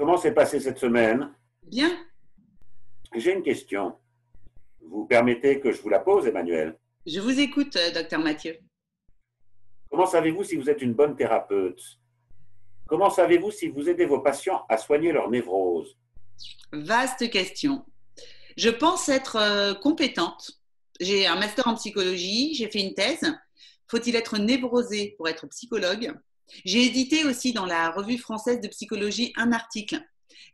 Comment s'est passée cette semaine? Bien. J'ai une question. Vous permettez que je vous la pose, Emmanuel? Je vous écoute, docteur Mathieu. Comment savez-vous si vous êtes une bonne thérapeute? Comment savez-vous si vous aidez vos patients à soigner leur névrose? Vaste question. Je pense être compétente. J'ai un master en psychologie, j'ai fait une thèse. Faut-il être névrosé pour être psychologue? J'ai édité aussi dans la Revue française de psychologie un article.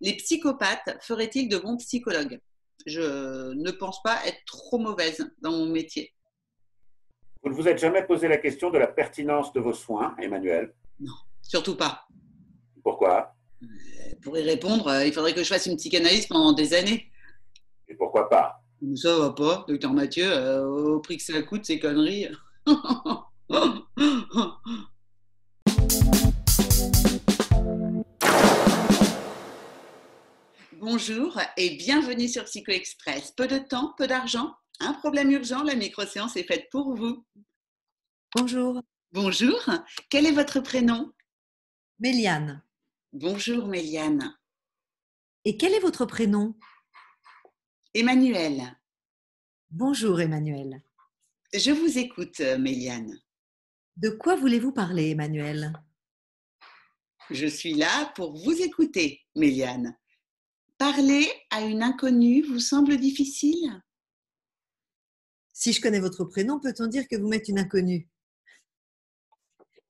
Les psychopathes feraient-ils de bons psychologues? Je ne pense pas être trop mauvaise dans mon métier. Vous ne vous êtes jamais posé la question de la pertinence de vos soins, Emmanuel? Non, surtout pas. Pourquoi? Pour y répondre, il faudrait que je fasse une psychanalyse pendant des années. Et pourquoi pas? Ça va pas, docteur Mathieu, au prix que ça coûte, ces conneries. Bonjour et bienvenue sur Psycho Express. Peu de temps, peu d'argent, un problème urgent, la micro-séance est faite pour vous. Bonjour, Bonjour, quel est votre prénom? Méliane. Bonjour Méliane. Et quel est votre prénom? Emmanuel. Bonjour, Emmanuel. Je vous écoute, Méliane. De quoi voulez-vous parler, Emmanuel? Je suis là pour vous écouter, Méliane. Parler à une inconnue vous semble difficile? Si je connais votre prénom, peut-on dire que vous m'êtes une inconnue?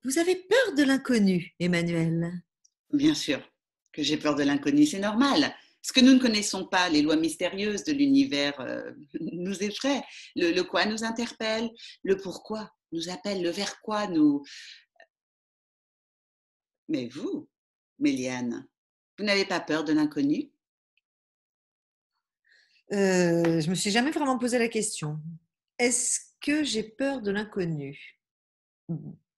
Vous avez peur de l'inconnu, Emmanuel. Bien sûr que j'ai peur de l'inconnu, c'est normal. Ce que nous ne connaissons pas, les lois mystérieuses de l'univers, nous effraient. Le quoi nous interpelle, le pourquoi nous appelle, le vers quoi nous... Mais vous, Méliane, vous n'avez pas peur de l'inconnu? Je me suis jamais vraiment posé la question. Est-ce que j'ai peur de l'inconnu?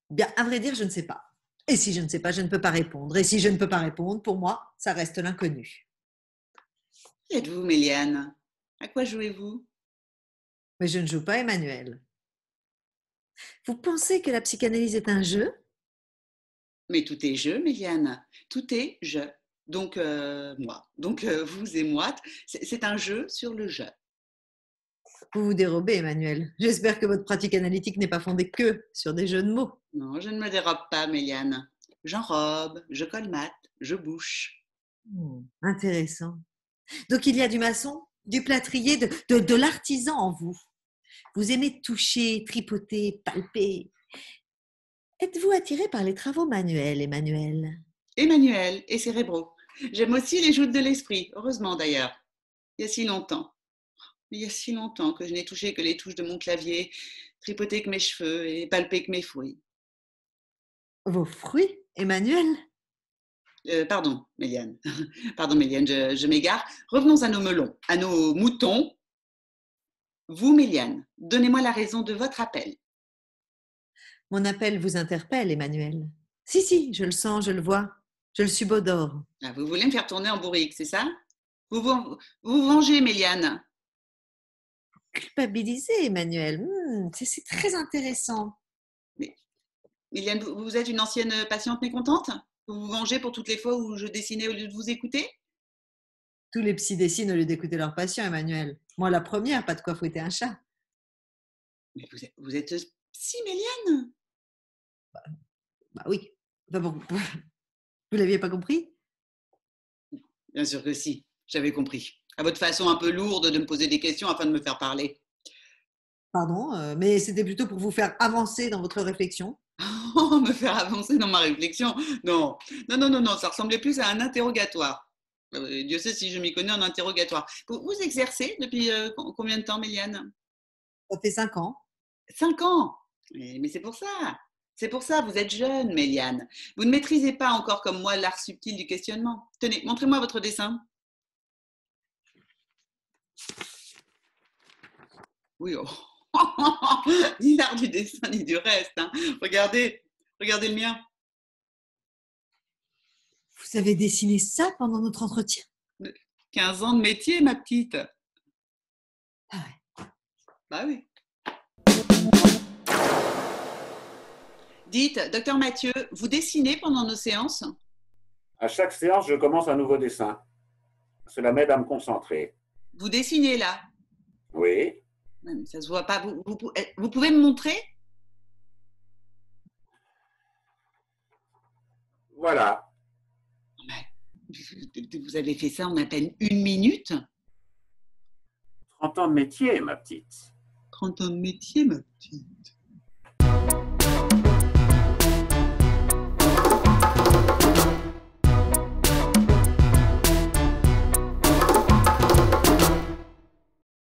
Bien, à vrai dire, je ne sais pas. Et si je ne sais pas, je ne peux pas répondre. Et si je ne peux pas répondre, pour moi, ça reste l'inconnu. Qui êtes-vous, Méliane? À quoi jouez-vous? Mais je ne joue pas, Emmanuel. Vous pensez que la psychanalyse est un jeu? Mais tout est jeu, Méliane. Tout est je. Donc, moi. Donc, vous et moi, c'est un jeu sur le jeu. Vous vous dérobez, Emmanuel. J'espère que votre pratique analytique n'est pas fondée que sur des jeux de mots. Non, je ne me dérobe pas, Méliane. J'enrobe, je colmate, je bouche. Intéressant. Donc il y a du maçon, du plâtrier, de l'artisan en vous. Vous aimez toucher, tripoter, palper. Êtes-vous attiré par les travaux manuels, Emmanuel? Emmanuel et cérébraux. J'aime aussi les joutes de l'esprit, heureusement d'ailleurs. Il y a si longtemps. Il y a si longtemps que je n'ai touché que les touches de mon clavier, tripoté que mes cheveux et palpé que mes fruits. Vos fruits, Emmanuel? Pardon, Méliane. Pardon, Méliane, je m'égare. Revenons à nos melons, à nos moutons. Vous, Méliane, donnez-moi la raison de votre appel. Mon appel vous interpelle, Emmanuel. Si, je le sens, je le vois. Je le subodore. Ah, vous voulez me faire tourner en bourrique, c'est ça? Vous vengez, Méliane. Culpabilisé, Emmanuel. C'est très intéressant. Mais, Méliane, vous êtes une ancienne patiente mécontente? Vous vous vengez pour toutes les fois où je dessinais au lieu de vous écouter? Tous les psys dessinent au lieu d'écouter leurs patients, Emmanuel. Moi, la première, pas de quoi fouetter un chat. Mais vous êtes psy, Méliane? Bah oui. Enfin bon, vous l'aviez pas compris? Bien sûr que si, j'avais compris. À votre façon un peu lourde de me poser des questions afin de me faire parler. Pardon, mais c'était plutôt pour vous faire avancer dans votre réflexion. Oh, me faire avancer dans ma réflexion? Non, non, ça ressemblait plus à un interrogatoire. Dieu sait si je m'y connais en interrogatoire. Vous exercez depuis combien de temps, Méliane? Ça fait 5 ans. 5 ans. Mais c'est pour ça. C'est pour ça, vous êtes jeune, Méliane. Vous ne maîtrisez pas encore comme moi l'art subtil du questionnement. Tenez, montrez-moi votre dessin. Oui, oh. Ni l'art du dessin, ni du reste. Hein. Regardez le mien. Vous avez dessiné ça pendant notre entretien? 15 ans de métier, ma petite. Ah ouais. Bah oui. Dites, docteur Mathieu, vous dessinez pendant nos séances? À chaque séance, je commence un nouveau dessin. Cela m'aide à me concentrer. Vous dessinez là. Oui. Ouais, mais ça se voit pas. Vous pouvez me montrer? Voilà. Vous avez fait ça en à peine 1 minute? 30 ans de métier, ma petite. 30 ans de métier, ma petite.